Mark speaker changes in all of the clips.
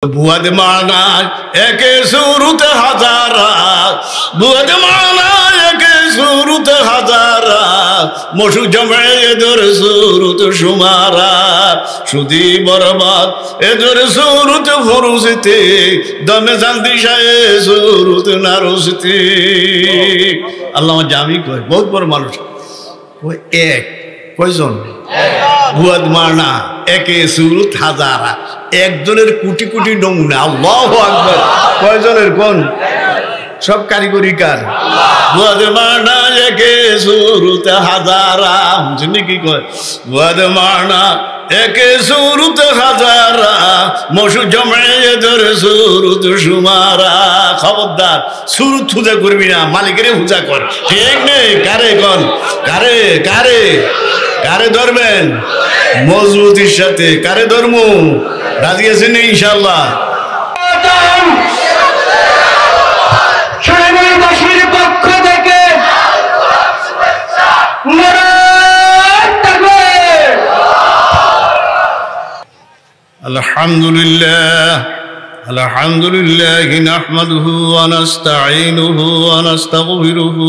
Speaker 1: बुअद माना एक सूरत हजारा बुअद माना एक सूरत हजारा मशु जमे एदर सूरत शुमारा शुदी बर्बाद एदर सूरत फुरुसते दमे शांति शाये सूरत नारुसते अल्लाह जामी कोई बहुत बड़ मानुष कोई एक कोई जोन बुअद माना एक सूरत हजारा एक जনের কোটি কোটি নমুনা আল্লাহু আকবার কয়জনের কোন সব কারিগরি কার বুয়াদ মানা একে সুরত হাজারা জানি কি কয় বুয়াদ মানা একে সুরত হাজারা মশু জমায়ে ধর সুরত সুমারা খবরদার সুরত পূজা করবি না মালিকের পূজা কর ঠিক নেই কারে কোন কারে কারে কারে ধরবেন মজবুতির সাথে কারে ধর্ম রাজি আছেন ইনশাআল্লাহ
Speaker 2: সেনাবাহিনীর পক্ষ থেকে
Speaker 1: আলহামদুলিল্লাহ নাহমাদুহু ওয়া নাস্তাঈনুহু ওয়া নাস্তাগফিরুহু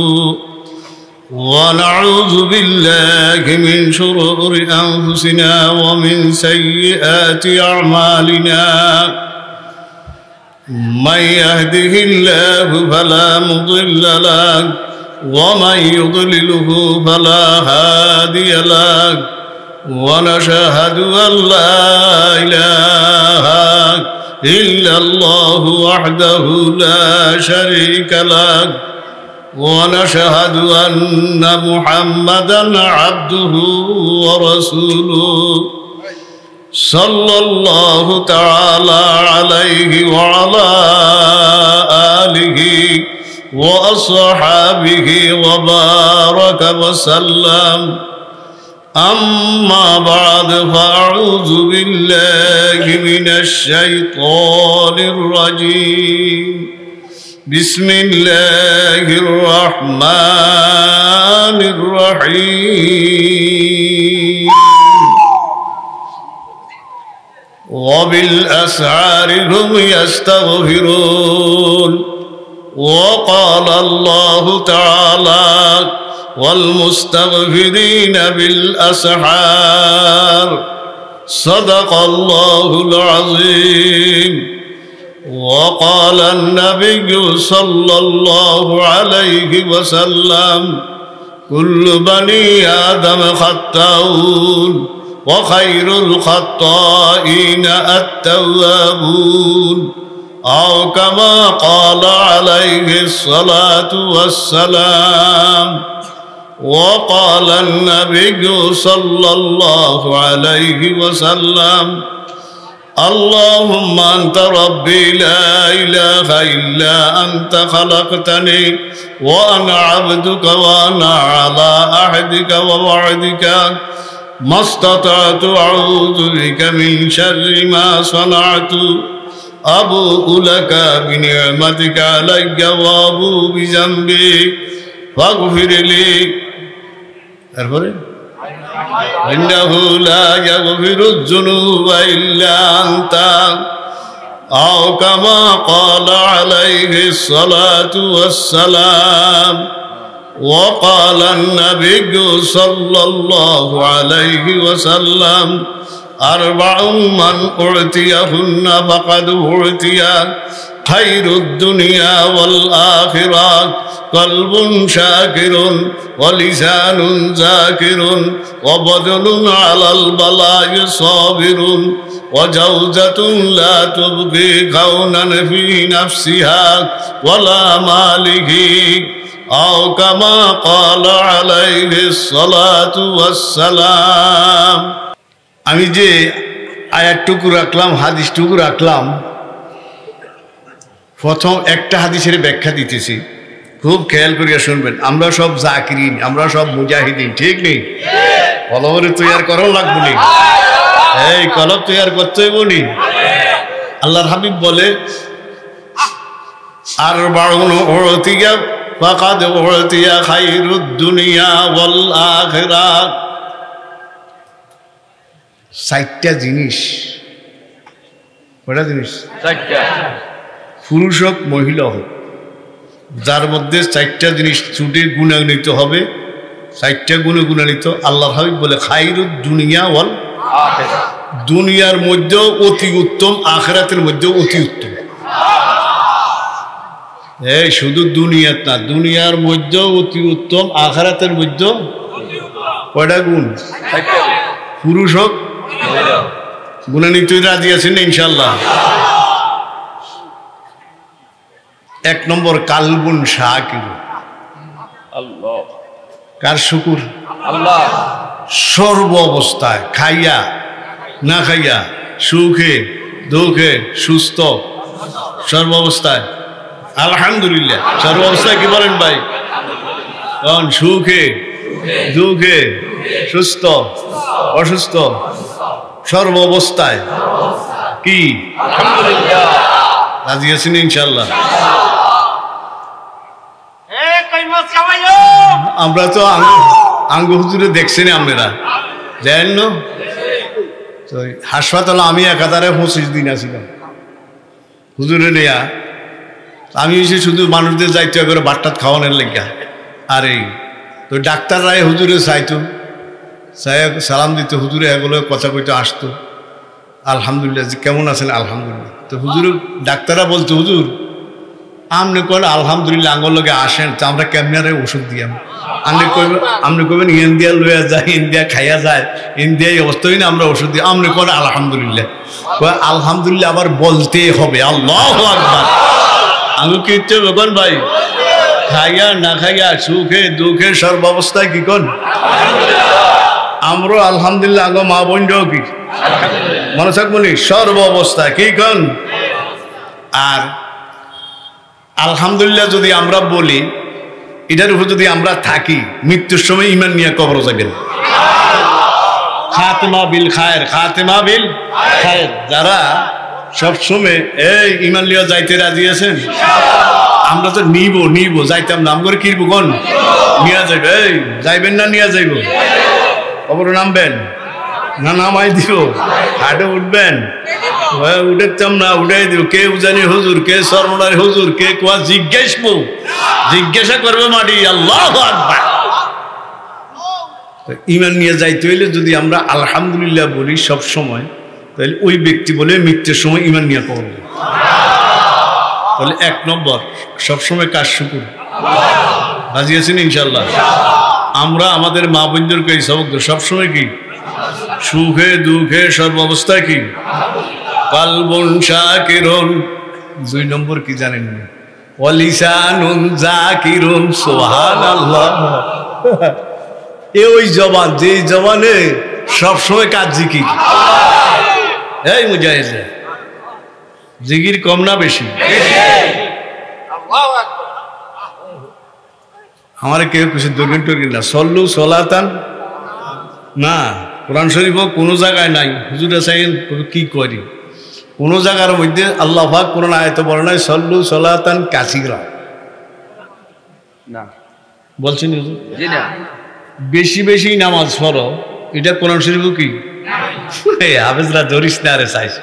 Speaker 1: ونعوذ بالله من شرور أنفسنا ومن سيئات أعمالنا من يهده الله فلا مضل له ومن يضلله فلا هادي له ونشهد أن لا إله إلا الله وحده لا شريك له ونشهد أن محمدًا عبده ورسوله صلى الله تعالى عليه وعلى آله وأصحابه وبارك وسلم أما بعد فأعوذ بالله من الشيطان الرجيم بسم الله الرحمن الرحيم وبالأسحار هم يستغفرون وقال الله تعالى والمستغفرين بالأسحار صدق الله العظيم وقال النبي صلى الله عليه وسلم كل بني آدم خطاؤون وخير الخطائين التوابون أو كما قال عليه الصلاة والسلام وقال النبي صلى الله عليه وسلم اللهم أنت ربي لا إله إلا أنت خلقتني وأنا عبدك وأنا على عهدك ووعدك ما استطعت أعوذ بك من شر ما صنعت أبوء لك بنعمتك علي وأبوء بذنبي فاغفر لي إنه لا يغفر الذنوب إلا أنت أو كما قال عليه الصلاة والسلام وقال النبي صلى الله عليه وسلم أربع من أعطيهن فقد أعطي خير الدنيا والآخرة قلب شاكر ولسان ذاكر وبدن على البلاء صابر وجوزة لا تبقي كونا في نفسها ولا ماله أو كما قال عليه الصلاة والسلام আমি যে আয়াতটুকু রাখলাম হাদিসটুকু রাখলাম প্রথম একটা হাদিসের ব্যাখ্যা দিতেছি খুব খেয়াল করিয়া শুনবেন আমরা সব জাকিরিন আমরা সব মুজাহিদিন ঠিক নেই কলবরে তৈয়ার করাও লাগবে নি এই কলব তৈয়ার করতে হইব নি আল্লাহর হাবিব বলে আর বাউন উতিয়া ফাকাদ উতিয়া খায়রুদ দুনিয়া ওয়াল আখিরাহ চারটা জিনিস কয়টা জিনিস?
Speaker 2: চারটা।
Speaker 1: পুরুষ হোক মহিলা হোক, যার মধ্যে চারটা জিনিস ছুটে গুণান্বিত হবে, চারটা গুণে গুণান্বিত। আল্লাহ হাবিব বলে খাইরুদ দুনিয়া ওয়াল
Speaker 2: আখিরাহ।
Speaker 1: দুনিয়ার মধ্যেও অতি উত্তম, আখিরাতের মধ্যেও অতি উত্তম। এই শুধু দুনিয়াত না, দুনিয়ার মধ্যেও অতি উত্তম, আখিরাতের মধ্যেও কয়টা গুণ?
Speaker 2: চারটা।
Speaker 1: পুরুষ হোক
Speaker 2: মহিলা।
Speaker 1: গুণান্বিত রাজি আছেন না ইনশাআল্লাহ? এক নম্বর কালবুন শাকির,
Speaker 2: আল্লাহ।
Speaker 1: কার শুকুর?
Speaker 2: আল্লাহ।
Speaker 1: সর্ব অবস্থায়, খাইয়া না খাইয়া, সুখে দুঃখে, সুস্থ, সর্ব অবস্থায় আলহামদুলিল্লাহ। সর্ব অবস্থায় কি বলেন ভাই? কারণ সুখে দুঃখে, সুস্থ অসুস্থ, সর্ব অবস্থায় কি
Speaker 2: আলহামদুলিল্লাহ।
Speaker 1: রাজি আছেন ইনশাআল্লাহ? আমরা তো আঙ্গ হুজুরে দেখছেন আপনারা, জানেন না? তো হাসপাতালে আমি একাধারে 25 দিন আছিলাম হুজুরে নেয়া। আমি এসে শুধু মানুষদের যাইতে করে বাট্টাত খাওয়ানোর লেগা। আর এই তো ডাক্তাররাই হুজুরে চাইতো, চাই সালাম দিত, হুজুরে এগুলো কথা কইতে আসতো, আলহামদুলিল্লাহ কেমন আছেন? আলহামদুলিল্লাহ। তো হুজুর ডাক্তাররা বলতো, হুজুর আপনি করেন আলহামদুলিল্লাহ, আঙ্গর লোকে আসেন, তো আমরা কেমনারে ওষুধ দিয়াম। আপনি কবেন ইন্ডিয়া লইয়া যায়, ইন্ডিয়া খাইয়া যায়, ইন্ডিয়া এই অবস্থায় না আমরা ওষুধ দিই। আপনি করেন আলহামদুলিল্লাহ। আলহামদুলিল্লাহ আবার বলতে হবে, আল্লাহু আকবার। আমি কি ইচ্ছে বেকন ভাই, খাইয়া না খাইয়া, সুখে দুঃখে, সর্বাবস্থায় কি কন আমরা আলহামদুলিল্লাহ। আগে মা বোনরাও কি মনে থাকবনি, সর্ব অবস্থায় কি কন। আর আলহামদুলিল্লাহ যদি আমরা বলি, এটার উপর যদি আমরা থাকি, মৃত্যুর সময় ইমান নিয়ে কবর যাবেন। খাতেমা বিল খায়ের, খাতেমা বিল খায়ের। যারা সবসময় এই ইমান লিয়া যাইতে রাজি আছেন, আমরা তো নিব যাইতাম নাম করে কিরবো কোন নিয়ে যাইবে। এই যাইবেন না নিয়ে যাইব? কবরে নামবেন না নামাই দিব? হাটে উঠবেন? উঠেতাম না, উঠাই দিব। কে উজানি হুজুর, কে সর্বনারী হুজুর, কে কোয়া জিজ্ঞাসা করবে মাটি। আল্লাহু আকবার। ইমান নিয়ে যাইতে হইলে যদি আমরা আলহামদুলিল্লাহ বলি সব সময়, তাহলে ওই ব্যক্তি বলে মৃত্যুর সময় ইমান নিয়ে করবে। তাহলে এক নম্বর সবসময় কাজ শুকুর। রাজি আছেন ইনশাআল্লাহ? আমরা আমাদের মা বোনদেরকে এই সবক সবসময় কি সুখে দুঃখে সর্বাবস্থায় কি কালবুন শাকিরুন। 2 নম্বর কি জানেন? ওয়ালিসানুন যাকিরুন। সুবহানাল্লাহ। ওই জবান, যে জবানে সবসময় কাজ জিকির। এই মুজাহিদ, জিকির কম না বেশি? আমার কেউ কিছু দর্গিন টর্গিন না, সল্লু সলাতান না। কোরআন শরীফ কোনো জায়গায় নাই। হুজুরে চাইন কি করি, কোনো জায়গার মধ্যে আল্লাহ পাক কোরআন আয়াতে বলে নাই সল্লু সলাতান কাসিরা।
Speaker 2: না
Speaker 1: বলছেন হুজুর?
Speaker 2: জি না।
Speaker 1: বেশি বেশি নামাজ পড়ো, এটা কোরআন শরীফ কি? হাফেজরা ধরিস না রে চাইস।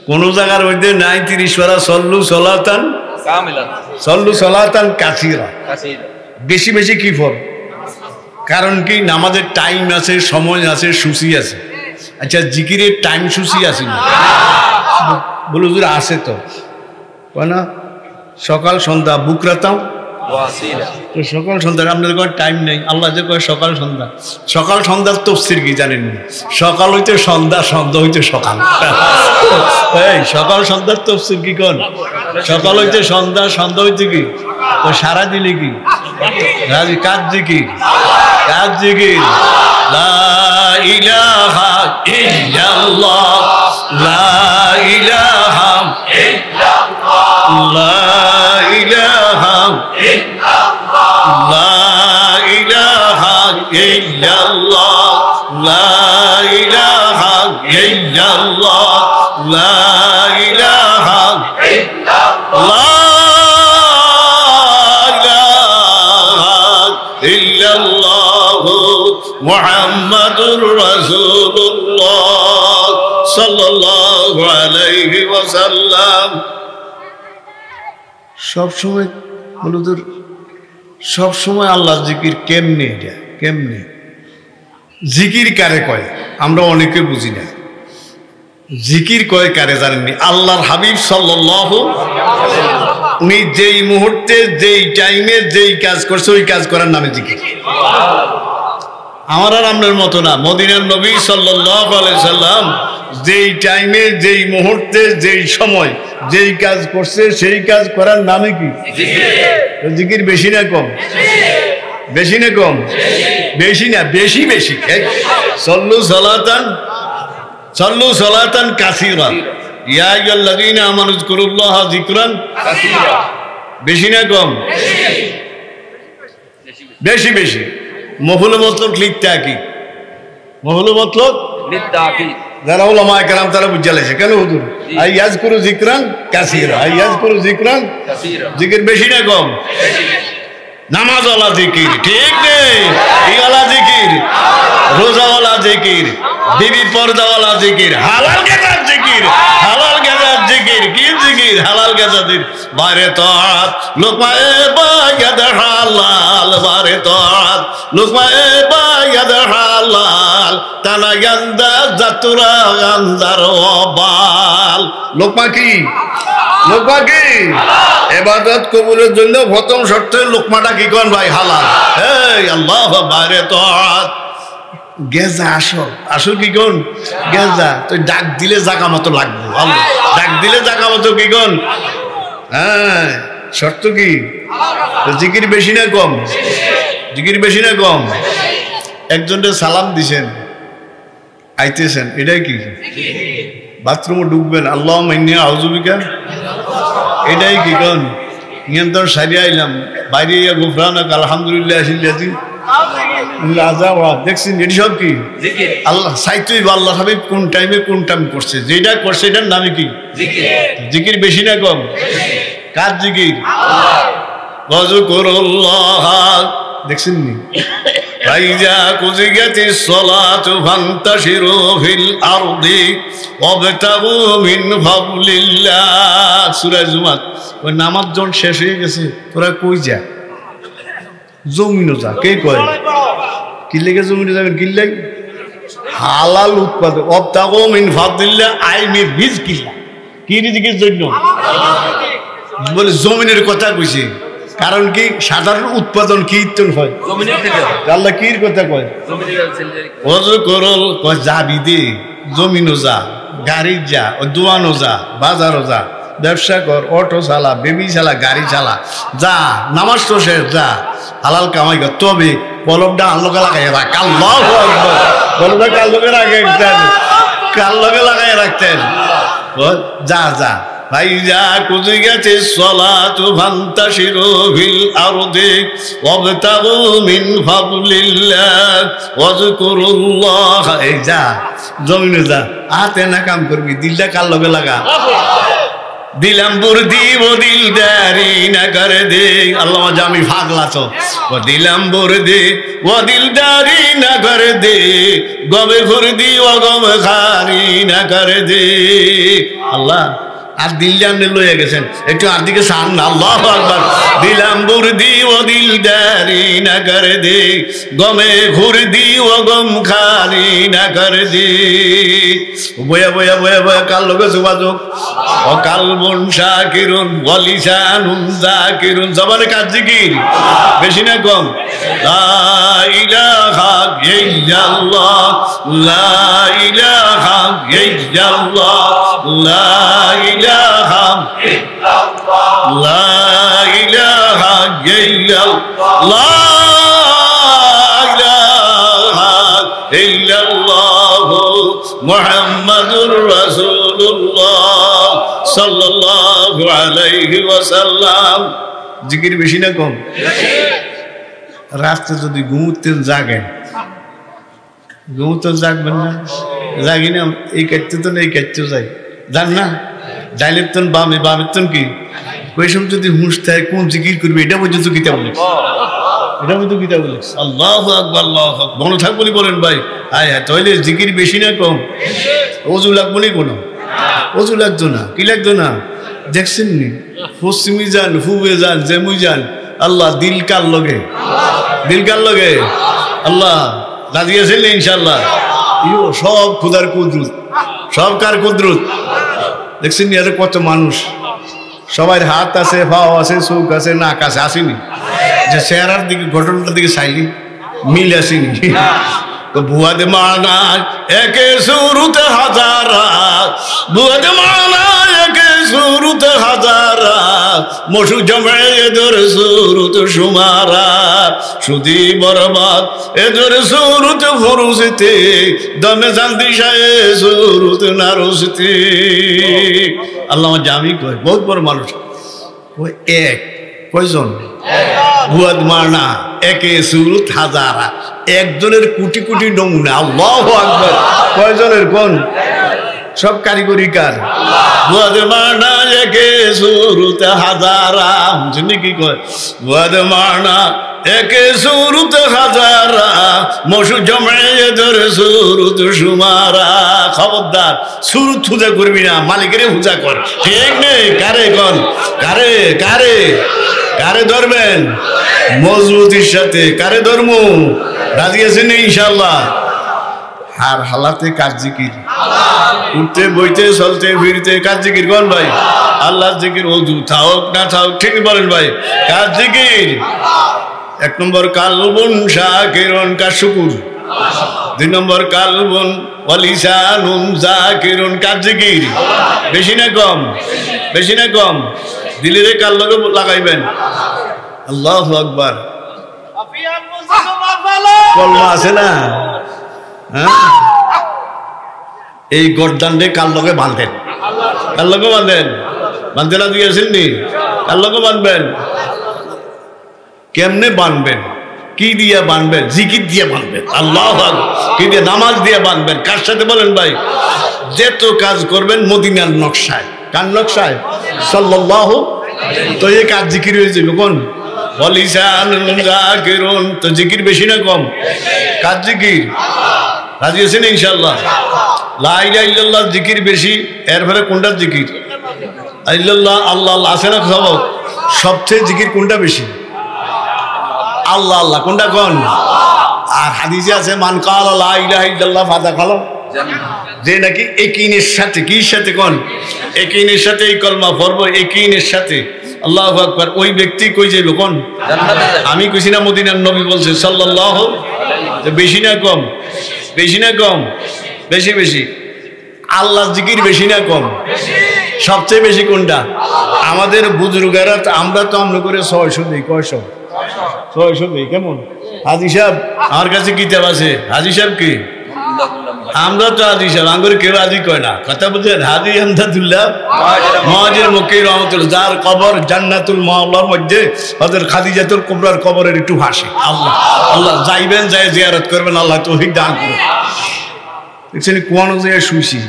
Speaker 1: কোন জায়গার মধ্যে নাই 30 পারা সল্লু সলাতান
Speaker 2: কামিলান,
Speaker 1: সল্লু সলাতান কাসিরা।
Speaker 2: কাসিরা।
Speaker 1: বেশি বেশি কি পড়? কারণ কি নামাজের টাইম আছে, সময় আছে, সূচি আছে। আচ্ছা জিকিরের টাইম সূচি আছে না? বলে হুজুর আছে তো, না সকাল সন্ধ্যা বুকরাতাম
Speaker 2: ওয়াসিলা।
Speaker 1: তো সকাল সন্ধ্যার আপনাদের কোনো টাইম নেই। আল্লাহ যে কয় সকাল সন্ধ্যা, সকাল সন্ধ্যার তফসির কি জানেন? সকাল হইতে সন্ধ্যা, সন্ধ্যা হইতে সকাল। এই সকাল সন্ধ্যার তফসির কি কোন? সকাল হইতে সন্ধ্যা, সন্ধ্যা হইতে কি? তো সারা দিলে কি রাজি কাজ জিকির, কাজ জিকির। লা ইলাহা ইল্লাল্লাহ, লা ইলাহা ইল্লাল্লাহ, লা ইলাহা ইল্লাল্লাহ, লা ইলাহা ইল্লাল্লাহ, লা ইলাহা ইল্লাল্লাহ, লা ইলাহা ইল্লাল্লাহ, মুহাম্মাদুর রাসূলুল্লাহ সাল্লাল্লাহু আলাইহি সাল্লাম সবসময় বলুদুর সবসময় আল্লাহ জিকির কেমনে, এটা কেমনে জিকির কারে কয় আমরা অনেকে বুঝি না। জিকির কয় কারে জানেননি? আল্লাহর হাবিব সাল্লাল্লাহু উনি যেই মুহূর্তে যেই টাইমে যেই কাজ করছে ওই কাজ করার নামে জিকির। আমার আর আপনার মতো না, মদিনার নবী সাল্লাল্লাহু আলাইহি সাল্লাম যেই টাইমে যেই মুহূর্তে যেই সময় যেই কাজ করছে সেই কাজ করার নামে কি জিকির। বেশি না কম? বেশি না কম? বেশি না, বেশি বেশি। সল্লু সালাতান কাসীরা ইয়া আইয়ুহাল্লাযীনা আমানু যকুরুল্লাহা যিকরান কাসীরা। বেশি না কম? বেশি বেশি। মফুল মতলব লিখতে কি? মফুল মতলব লিখতে কি? যারা উলামায়ে কেরাম তারা বুঝা লেছে কেন হুজুর আইয়াজকুরু যিকরান কাসীরা, আইয়াজকুরু যিকরান কাসীরা। জিকির বেশি না কম? নামাজ ওয়ালা জিকির, ঠিক নেই? ইওয়ালা জিকির, রোজা ওয়ালা জিকির, বিবির পর্দা ওয়ালা জিকির, হালাল গেজার জিকির, হালাল গেজার জিকির। কি জিকির? হালাল গেজার জিকির। বারে তাআত লুকমায়ে বায়াদ হালাল, বারে তাআত লুকমায়ে বায়াদ হালাল, তানা গান্দা জাতুরা গান্দার ওবাল। লোকমা কি? লোকমা কি? ইবাদত কবুলের জন্য প্রথম শর্ত লোকমাটা কি কোন ভাই? হালাল। এই আল্লাহ বারে তাআত গেজা আসল, আসল কি কোন? গেজা। তো ডাক দিলে জাগা মতো লাগবে, আল্লাহ ডাক দিলে জাগা মতো কি কোন? হ্যাঁ, শর্ত কি? জিকির বেশি না কম? জিকির বেশি না কম? একজনের সালাম দিছেন, আইতেছেন, এটাই কি? বাথরুমে ঢুকবেন, আল্লাহুম্মা ইন্নী আউযু বিকা, এটাই কি কোন? নিয়ন্ত্রণ সারিয়ে আইলাম, বাইরে গুফরানাক আলহামদুলিল্লাহ সিল্লাতি দেখছেন, এটি সব কি? আল্লাহ সাইতুই আল্লাহ হাবিব কোন টাইমে কোন টাইম করছে, যেটা করছে এটার নামে কি? জিকির বেশি না কম? কার জিকির? ওয়াজকুরুল্লাহ। দেখছেন নি? ফাইজা কুজিয়াতিস সালাতু ফান্তাশিরু ফিল আরদি ওয়াবতাগু মিন ফাদলিল্লাহ। সূরা জুমাত। ওই নামাজ যখন শেষ হয়ে গেছে তোরা কই যা? জমিনও যা। কে কয়? কি লেগে জমিনে যাবেন? কি লেগে? হালাল উৎপাদন। ওয়াবতাগু মিন ফাদলিল্লাহ আই মিন রিজকিল্লাহ। কি রিজকের জন্য? বলে জমিনের কথা কইছে। কারণ কি? সাধারণ উৎপাদন কি হয় জমিনের থেকে। আল্লাহ কির কথা কয়? ওয়াজকুরুল কয় যাবি দে, জমিনও যা, গাড়ি যা, দোয়ানো যা, বাজারও যা, ব্যবসা কর, অটো চালা, বেবি চালা, গাড়ি চালা, যা, নামাজ তো শেষ, যা, হালাল কামাই কর। তবে কলমটা আল্লোকে লাগাই রাখ। আল্লাহু আকবার। কলমটা কাল লোকে রাখে, কাল লোকে লাগাই রাখতেন। যা যা। ফাইজা কুজিয়াতিস সালাতু ফান্তাশিরু ফিল আরদি ওয়াবতাগু মিন ফাদলিল্লাহ ওয়াজকুরুল্লাহ। এই যা, জমিনে যা, হাতে না কাম করবি, দিলটা কার লগে লাগা। দিলাম বুরদি ও দিলদারি না করে দে। আল্লাহ জামি পাগলা তো। ও দিলাম বুরদি ও দিলদারি না করে দে, গবে ফুরদি ও গম খারি না করে দে। আল্লাহ আর দিল জানলে লইয়া গেছেন, একটু আর দিকে সান না। আল্লাহু আকবার। দিলাম বুরদি ও দিলদারি না করে দে, গমে ঘুরদি ও গম খারি না করে দে। বয়া বয়া বয়া বয়া কাল লোকে যোগাযোগ। ও কালবুন শাকিরুন ওয়া লিসানুন যাকিরুন। জবানে কাজ জিকির বেশি না কম? লা ইলাহা ইল্লাল্লাহ, লা ইলাহা ইল্লাল্লাহ, লা ইলাহা ইল্লাল্লাহ, লা ইলাহা ইল্লাল্লাহ, লা ইলাহা ইল্লাল্লাহ মুহাম্মাদুর রাসূলুল্লাহ সাল্লাল্লাহু আলাইহি ওয়াসাল্লাম। জিকির বেশি না কম? রাস্তা যদি ঘুমুতে জাগেন, ঘুমুতে জাগবেন না? জাগি না, এই কাটতে তো না এই কাটতেও যাই, জান না? ডাইলের তন বামে, বামের তন কি? ওই সময় যদি হুঁশ থাকে কোন জিকির করবে এটা পর্যন্ত কিতাব বলিস, এটা পর্যন্ত কিতাব বলিস। আল্লাহু আকবার, আল্লাহু আকবার। মনে থাকবো বলেন ভাই। আয় হ্যাঁ, তাহলে জিকির বেশি না কম? ওযু লাগবো নি কোনো? অজু লাগতো না, কি লাগতো না? দেখছেন নি পশ্চিমে যান, পূবে যান, যেমুই যান, আল্লাহ দিল কার লগে, দিল কার লগে? আল্লাহ রাজি আছেন ইনশাল্লাহ? সব খুদার কুদরত, সব কার কুদরত? দেখছেন নি আরে কত মানুষ, সবাই হাত আছে, পাও আছে, চোখ আছে, নাক আছে, আসেনি? যে চেহারার দিকে, ঘটনাটার দিকে চাইলি মিল আসেনি? বুয়াদ মানা একে সুরুত হাজারা, বুয়াদ মানা একে সুরুত হাজারা, মশু জমে এদের সুরুত সুমারা, সুদি বরবাদ এদের সুরুত ফরুসিতে, দমে শান্তি শাহে সুরুত নারুসিতে। আল্লাহ জামি কয় বহুত বড় মানুষ, ওই এক কয়জন? বুয়াদ মানা একে সুরুত হাজারা, একজনের কোটি কোটি নমুনা। আল্লাহু আকবার। কয়জনের? কোন? সব কারিগরি কার? বুয়াদ মানা একে সুরুত হাজারা, শুনি কি কয়? বুয়াদ মানা একে সুরুত হাজারা, মশু জমে এদের সুরুত সুমারা। খবরদার সুরুত হুজা করবি না, মালিকের হুজা কর, ঠিক নেই? কারে কন? কারে কারে কারে ধরবেন? মজবুতির সাথে। কারে ধর্ম? রাজি আছেন ইনশাল্লাহ? হার হালাতে কাজ জিকির, উঠতে বইতে চলতে ফিরতে কাজ জিকির। কোন ভাই? আল্লাহ জিকির। ওযু থাক না থাক, ঠিক বলেন ভাই? কাজ জিকির। এক নম্বর কালবুন শাকিরুন কা শুকুর, দুই নম্বর কালবুন ওয়ালিসানুন যাকিরুন কাজ জিকির। বেশি না কম? বেশি না কম? দিলের কাল লগে লাগাইবেন। আল্লাহু আকবার। কলমা আছে না? হ্যাঁ, এই গর্দানরে কাল লগে বাঁধেন, কাল লগে বাঁধেন। বাঁধতে না দিয়েছেন নি? কাল লগে বাঁধবেন। কেমনে বাঁধবেন? কি দিয়ে বাঁধবেন? জিকির দিয়ে বাঁধবেন। আল্লাহু আকবার। কি দিয়ে? নামাজ দিয়ে বাঁধবেন। কার সাথে বলেন ভাই? যেত কাজ করবেন মদিনার নকশায়। কার নকশায়? সাল্লাল্লাহু। তো এই কাজ জিকির হয়ে যাবে। কোন? ওয়ালিসানুন যাকিরুন। তো জিকির বেশি না কম? কাজ জিকির। রাজি আছেন ইনশাআল্লাহ? লা ইলাহা ইল্লাল্লাহ জিকির বেশি, এরপরে কোনটা জিকির? ইল্লাল্লাহ, আল্লাহ আল্লাহ আছে না? সবক সবচেয়ে জিকির কোনটা বেশি? আল্লাহ আল্লাহ। কোনটা? কোন? আর হাদিসে আছে মান কালা লা ইলাহা ইল্লাল্লাহ ফাদাখাল, যে নাকি একিনের সাথে, কি সাথে? কোন? একিনের সাথে এই কলমা পড়বো, একিনের সাথে। আল্লাহু আকবার। ওই ব্যক্তি কই যাইব? কোন? আমি কইছি না, মদিনার নবী বলছে সাল্লাল্লাহু। বেশি না কম? বেশি না কম? বেশি বেশি। আল্লাহ জিকির বেশি না কম? সবচেয়ে বেশি কোনটা? আমাদের বুজুর্গেরা, আমরা তো আমরা করে 600 দিই। কয়শো? 600 দিই। কেমন? হাজি সাহেব আমার কাছে কিতাব আছে। হাজি সাহেব কি? আমরা তো হাজি সাহেব, আঙ্গুর কেউ হাজি কয় না। কথা বুঝলেন? হাজি আমদাদুল্লাহ মুহাজির মক্কি রহমাতুল্লাহ, যার কবর জান্নাতুল মাওলার মধ্যে, হযরত খাদিজাতুল কুবরার কবরের একটু হাসি। আল্লাহ আল্লাহ। যাইবেন, যায় জিয়ারত করবেন, আল্লাহ তৌফিক দান করুন। দেখছেন কোয়ানো যে শুইছি,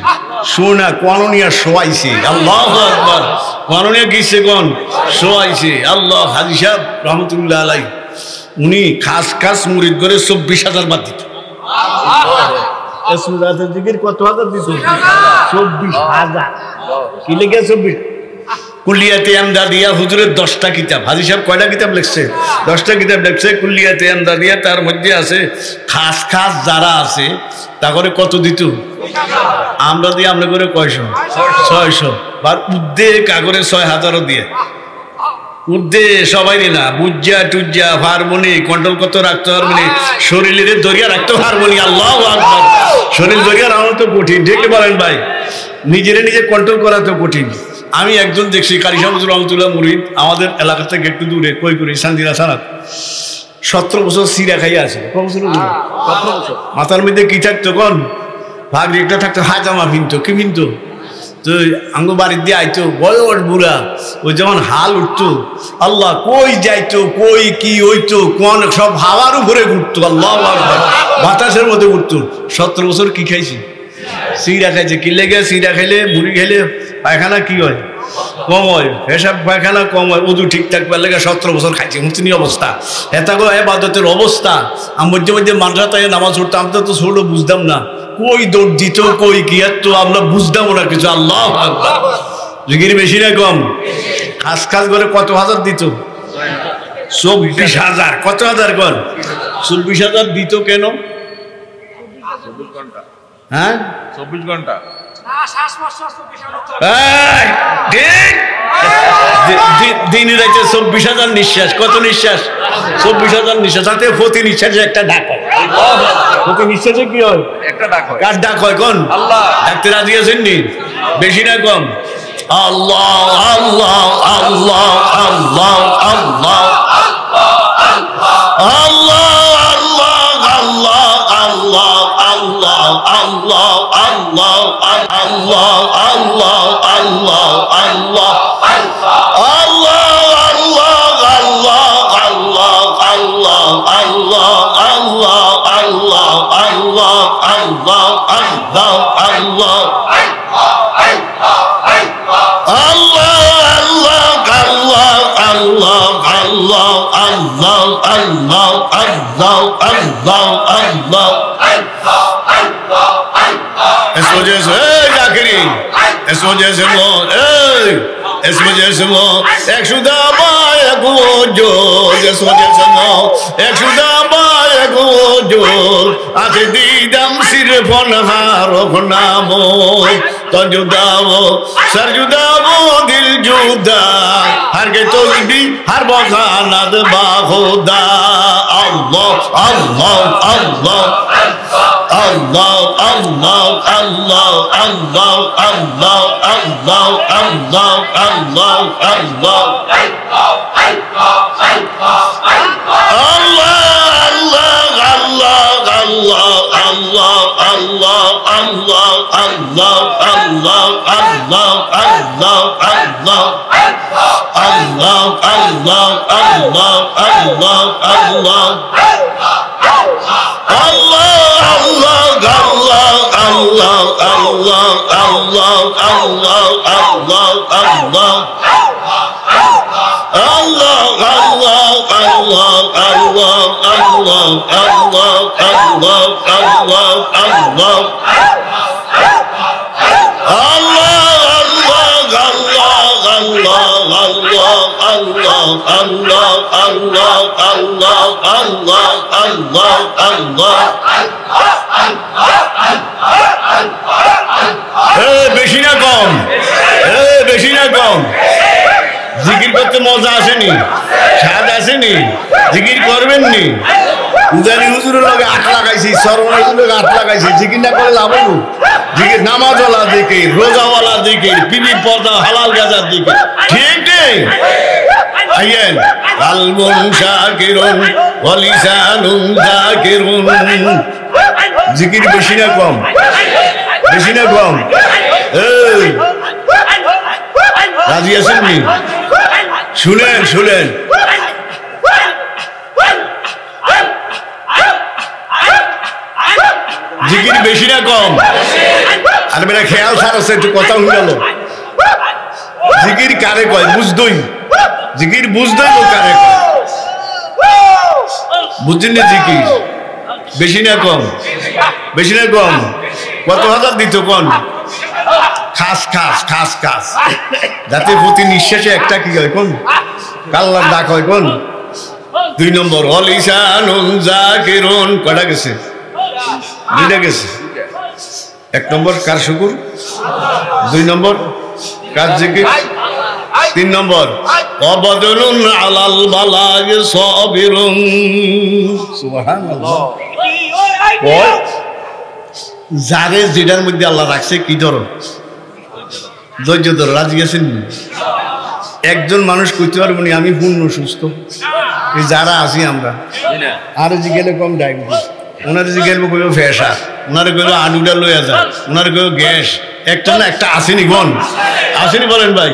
Speaker 1: শোনা কোয়ানো নিয়ে শোয়াইছে। আল্লাহু আকবার। কোয়ানো নিয়ে গেছে, কোন? শোয়াইছে। আল্লাহ। হাজি সাহেব রহমতুল্লাহ আলাই, উনি খাস খাস মুরিদ করে 24,000 বাদ দিত। কত হাজার দিত? 24,000। কি লেগে? 24। কুল্লিয়াতে আমদাদিয়া হুজুরের 10টা কিতাব। হাজি সাহেব কয়টা কিতাব লিখছে? 10টা কিতাব লিখছে কুল্লিয়াতে আমদাদিয়া। তার মধ্যে আছে খাস খাস যারা আছে, তা করে কত দিত? আমরা দিয়ে আমরা করে কয়শো? 600। আর উদ্দে কাগরে 6,000 দিয়ে। উর্দে সবাই না, বুজ্জা টুজ্জা হারমোনি কন্ট্রোল করতে রাখতে হারমোনি, শরীরে দরিয়া রাখতে হারমোনি। আল্লাহু আকবার। শরীর দরিয়া রাখা তো কঠিন, ঠিক বলেন ভাই? নিজেরে নিজে কন্ট্রোল করা তো কঠিন। আমি একজন দেখছি, কারি শামসুর রহমতুল্লাহ মুরিদ, আমাদের এলাকা থেকে একটু দূরে, কই করি শান্তিরা সানাত, 17 বছর সিরা খাইয়া আছে। কত বছর? 17 বছর। মাথার মধ্যে কি থাকতো? কোন? ভাগরি একটা থাকতো, হাজামা ভিনতো। কি ভিনতো? তো আঙ্গু বাড়ির দিয়ে আইতো, বয়স বুড়া। ওই যেমন হাল উঠতো, আল্লাহ কই যাইতো, কই কি হইতো, কোন সব হাওয়ার উপরে ঘুরতো। আল্লাহ বাতাসের মধ্যে ঘুরতো। 17 বছর কি খাইছি? সিরা খাইছে। কি লেগে? সিরা খাইলে, মুড়ি খাইলে পায়খানা কি হয়? কম হয়। পেশাব পায়খানা কম হয়। ওযু ঠিক থাকবার লেগে 17 বছর খাইছে। মুসলিম অবস্থা। এত ইবাদতের অবস্থা। আমি মধ্যে মধ্যে মাদ্রাসায় নামাজ পড়তাম, তো ছোট বুঝতাম না। কই দৌড় দিত কই কি এত আমরা বুঝতাম না কিছু। আল্লাহ জিকির বেশি না কম? খাস খাস করে কত হাজার দিত? 24,000। কত হাজার কর? 24,000 দিত কেন?
Speaker 2: 24 ঘন্টা।
Speaker 1: হ্যাঁ
Speaker 2: 24 ঘন্টা।
Speaker 1: দিন রাইতে 24,000 নিঃশ্বাস। কত নিঃশ্বাস? 24,000 নিঃশ্বাস। তাতে প্রতি নিঃশ্বাসে একটা ডাক হয়। প্রতি নিঃশ্বাসে কি হয়?
Speaker 2: একটা ডাক হয়।
Speaker 1: কার ডাক হয় কোন?
Speaker 2: আল্লাহ।
Speaker 1: ডাকতে রাজি আছেন নি? বেশি না কম? আল্লাহ আল্লাহ আল্লাহ আল্লাহ আল্লাহ আল্লাহ আল্লাহ আল্লাহ আল্লাহ আল্লাহ আল্লাহ আল্লাহ আল্লাহ আল্লাহ আল্লাহ इस वजह से वो इस वजह से वो एक शुदा बायक वो जो इस वजह से वो एक शुदा बायक वो जो आज दीदम सिर्फ नहारो नामो तो जुदा वो सर जुदा वो दिल जुदा हर के तो भी हर बखानत बाखुदा अल्लाह अल्लाह अल्लाह Allah, Allah, Allah, Allah, Allah, Allah, Allah, Allah, Allah, বেশি না কম? বেশি না কম? জিকির করতে মজা আসেনি? স্বাদ আসেনি? জিকির করবেন নি? উজানি হুজুরের লগে 8 লাগাইছি, সরওয়ারের লগে 8 লাগাইছি। জিকির না করে লাভ হইব? জিকির নামাজওয়ালা জিকির, রোজাওয়ালা জিকির, বিবি পর্দা হালাল গাজার জিকির। ঠিক নেই? আইয়েন কালবুন শাকিরুন ওয়া লিসানুন যাকিরুন। জিকির বেশি না কম? বেশি না কম? এই রাজি আছেন নি? শুনেন শুনেন, জিকির বেশি না কম? আর মেয়েরা খেয়াল সারাচ্ছে একটু কথা হয়ে গেল। জিকির কারে কয় বুঝদই? জিকির বুঝদই তো কারে কয়? বুঝছেন না? জিকির বেশি না কম? বেশি না কম? কত হাজার দিত কোন? খাস খাস খাস খাস, যাতে প্রতি নিঃশ্বাসে একটা কি হয় কোন? কাল্লার ডাক হয় কোন? 2 নম্বর অলিসানুন যাকিরুন। কটা গেছে? 2টা গেছে। 1 নম্বর কার শুকুর, 2 নম্বর কার জিকির, 3 নম্বর অবদলুন আলাল বালায় সাবিরুন। সুবহানাল্লাহ। যারে যেটার মধ্যে আল্লাহ রাখছে কি ধরো? ধৈর্য ধরো। রাজি আছেন? একজন মানুষ কইতে পারবো নি আমি পূর্ণ সুস্থ? এই যারা আছি আমরা, আর যে গেলে কম ডায়াবেটিস, ওনারে যে গেলে কইব ফেসা, ওনারে কইব আলুটা লইয়া যায়, ওনারে কইব গ্যাস। একটা না একটা আসেনি গন? আসেনি বলেন ভাই?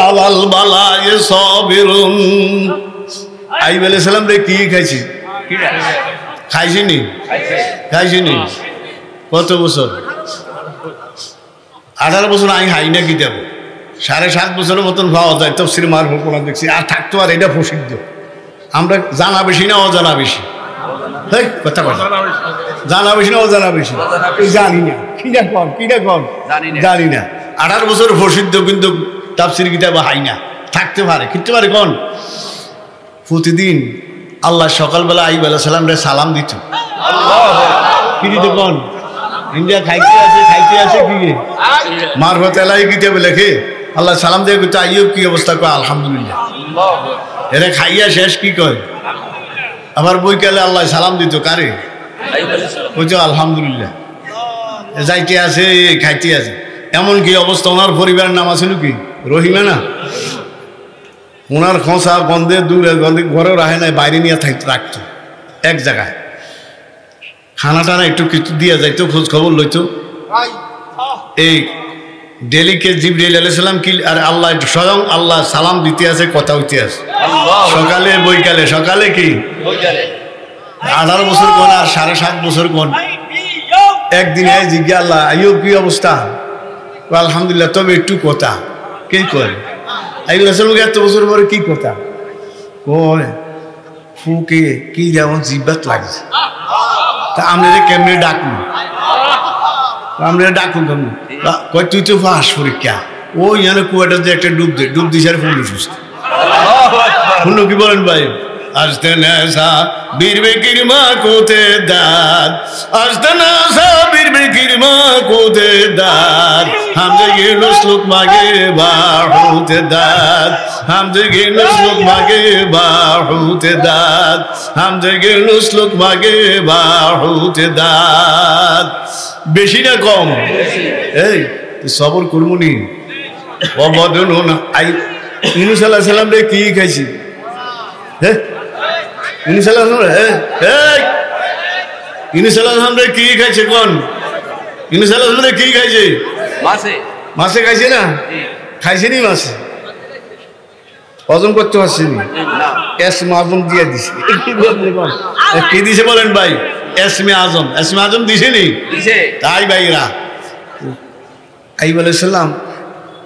Speaker 1: আলাল বালায় সাবিরুন। আইয়ুব আলাইহিস সালাম রে কি খাইছি? খাইছিনি? খাইছিনি? কত বছর? 18 বছর। আমি হাই না কি দেব? 7.5 বছরের মতন পাওয়া যায় তফসির মারফত কোরআন দেখছি। আর থাকতো আর এটা প্রসিদ্ধ। আমরা জানা বেশি না অজানা বেশি? হেই কথা কথা জানা বেশি না অজানা বেশি জানি না কিনা কম জানি না 18 বছর প্রসিদ্ধ কিন্তু তাফসীর কিতাব হাই না থাকতে পারে কোন প্রতিদিন আল্লাহ সকালবেলা আইব আলাইহিস সালাম রে সালাম দিত কি দিত কোন ইন্ডিয়া খাইতে আছে কি মারফত এলাই কিতাবে লেখে আল্লাহ সালাম দিয়ে কইতে আইয়ুব কি অবস্থা কয় আলহামদুলিল্লাহ এরা খাইয়া শেষ কি কয় আবার বইকালে আল্লাহ সালাম দিত কারে কইছে আলহামদুলিল্লাহ যাইতে আছে খাইতে আছে এমন কি অবস্থা ওনার পরিবারের নাম আছে কি রহিমা না ওনার খোঁসা গন্ধে দূরে গন্ধে ঘরেও রাখে নাই বাইরে নিয়ে রাখতো এক জায়গায় খানা টানা একটু কিছু দিয়ে যাইতো খোঁজ খবর লইতো এই ডেলিকে জিবরাইল আলাইহিস সালাম কি আর আল্লাহ স্বয়ং আল্লাহ সালাম দিতে আছে কথা হইতে আছে সকালে বৈকালে সকালে কি 18 বছর কোন আর 7.5 বছর কোন একদিন জিজ্ঞা আল্লাহ আইয়ুব কি অবস্থা আলহামদুলিল্লাহ তবে একটু কথা কে করে আইয়ুব রাসূলকে এত বছর পরে কি কথা কয় ফুকে কি যেমন জিব্বাত লাগছে তা আমরা কেমনে ডাকবো কেমনে কয় তুই তো ফাঁস পরীক্ষা ওই জানে কুয়াটাতে একটা ডুব দিছে আর ফুল সুস্থ ফুল কি বলেন ভাই আসতে নেশা বীরবে কিরমা কোতে দাদ আসতে নেশা বীরবে কিরমা কোতে দাদ हमसे ये लुक मागे बाहुते दाद हमसे ये लुक मागे बाहुते दाद हमसे ये लुक मागे बाहुते दाद বেশি না কম এই সবর করমুনি অবদন না আই ইউনূস আলাইহিস সালাম রে কি খাইছি হ্যাঁ ইউনূস আলাইহিস সালাম এই ইউনূস আলাইহিস সালাম রে কি খাইছে কোন ইউনূস আলাইহিস সালাম রে কি খাইছে মাছে খাইছে না খাইছে নি মাছে হজম করতে পারছি না এসমে আজম দিয়ে দিছে কি দিছে বলেন ভাই এসমে আজম দিছে নি তাই ভাইরা আইয়ুব আলাইহিস সালাম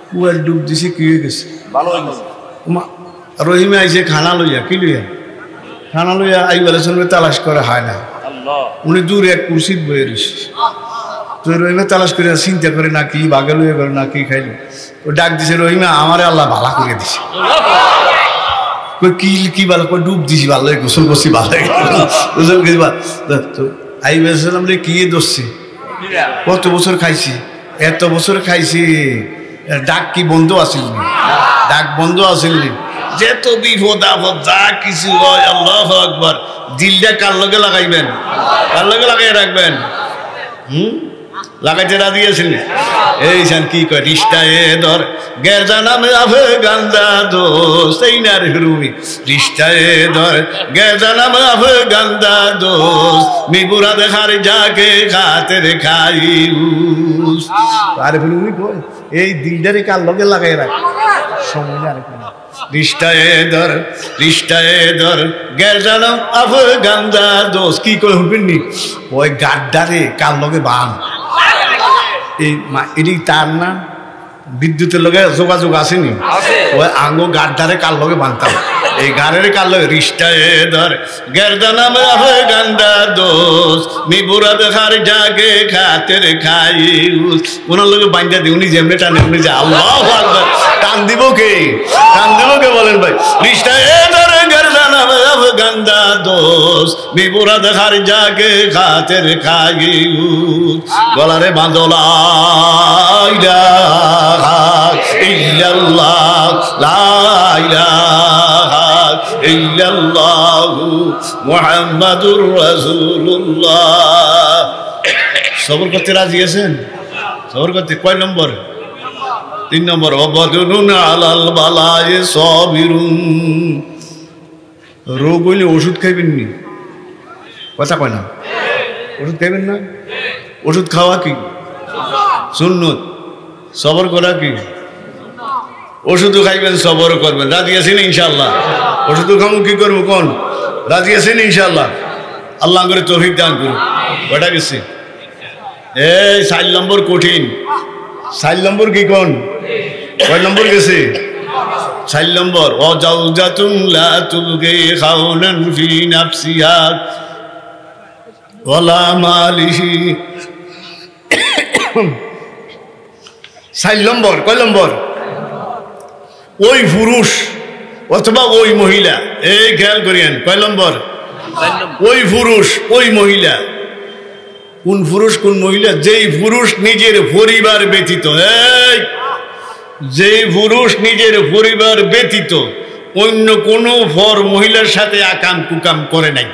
Speaker 1: কুয়ার ডুব দিছে কি হয়ে গেছে রহিমে আইছে খানা লইয়া আইয়ুব আলাইহিস সালামের তালাশ করে হয় না উনি দূরে এক কুরসিত বয়ে রয়েছে তো রহিমা তালাশ করে চিন্তা করে না কি বাগে লইয়া করে না কি খাইল ও ডাক দিছে রহিমা আমারে আল্লাহ ভালো করে দিছে কি ভালো করে ডুব দিছি ভালো গোসল করছি ভালো গোসল করছি তো আইয়ুব আলাইহিস সালাম রে কি দোষছে কত বছর খাইছি এত বছর খাইছি ডাক কি বন্ধ আছিল ডাক বন্ধ আছিল যেত বিপদ আপদ যা কিছু হয় আল্লাহু আকবার দিলটা কার লগে লাগাইবেন কার লগে লাগাই রাখবেন লাগাইতে রাজি আছেন এই সান কি কয় রিশতায়ে ধর গেরজা নামে আফে গান্দা দোস্ত এই না রে রুমি রিশতায়ে ধর গেরজা নামে আফে গান্দা দোস্ত মিবুরা দেখার যাকে খাতের খাইউস আরে রুমি কয় এই দিলটারে কার লগে লাগাই রাখ সময় না রে রিশতায়ে ধর গেরজা নাম আফে গান্দা দোস্ত কি কয় হবেন নি ওই গাড্ডারে কার লগে বান এটি তার না বিদ্যুতের লগে যোগাযোগ আসেনি ওই আঙ্গো গাড্ডারে কার লগে বানতাম এই গাড়ের কার লগে রিশতায়ে ধর গেরজা নামে আফে গান্দা দোস্ত মিবুরা দেখার জাগে খাতের খাইউস ওনার লগে বান্ধা দি উনি যেমনে টানে উনি যে আল্লাহু আকবার টান দিব কে বলেন ভাই রিশতায়ে ধর গেরজা নামে আফে গান্দা দোস্ত মিবুরা দেখার জাগে খাতের খাইউস গলারে বাঁধলা ইলাহা ইল্লাল্লাহ লা ইলাহা ইল্লাল্লাহু মুহাম্মাদুর রাসূলুল্লাহ সবর করতে রাজি আছেন সবর করতে কয় নম্বর 3 নম্বর ওয়াবাদুন আলাল বালায়ে সাবিরুন রোগ হইলে ওষুধ খাইবেন নি কথা কয় না ওষুধ খাইবেন না ওষুধ খাওয়া কি সুন্নত সবর করা কি ওষুধও খাইবেন সবরও করবেন রাজি আছেন ইনশাআল্লাহ ওষুধও খাবো কি করবো কোন রাজি আছেন ইনশাআল্লাহ আল্লাহ করে তৌফিক দান করুন কটা গেছে এই 4 নম্বর কঠিন 4 নম্বর কি কোন কয় নম্বর গেছে 4 নম্বর ওয়াজাউজাতুন লা তুবগি খাউনান ফি নাফসিহা ওয়ালা মালিহি 4 নম্বর কয় নম্বর ওই পুরুষ অথবা ওই মহিলা এই খেয়াল করিয়েন কয় নম্বর ওই পুরুষ ওই মহিলা কোন পুরুষ কোন মহিলা যেই পুরুষ নিজের পরিবার ব্যতীত যেই পুরুষ নিজের পরিবার ব্যতীত অন্য কোনো পর মহিলার সাথে আকাম কুকাম করে নাই